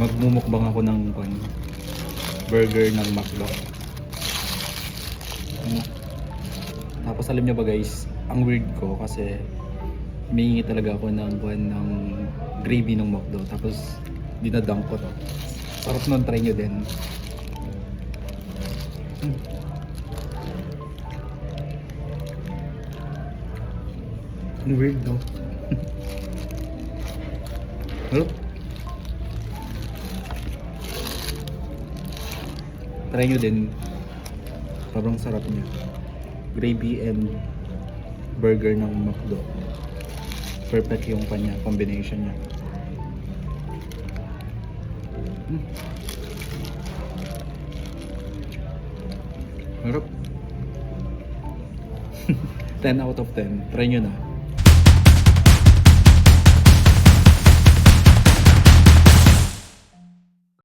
magmumukbang ako ng burger ng McDo. Tapos alam nyo ba guys, ang weird ko kasi humingi talaga ako ng gravy ng McDo. Tapos dinadunk ko to. Sarap nun, try nyo din. Ang weird no? Hello? Try nyo din. Sobrang sarap niya. Gravy and burger ng McDo. Perfect yung kanya, combination niya. Sarap. 10 out of 10. Try nyo na.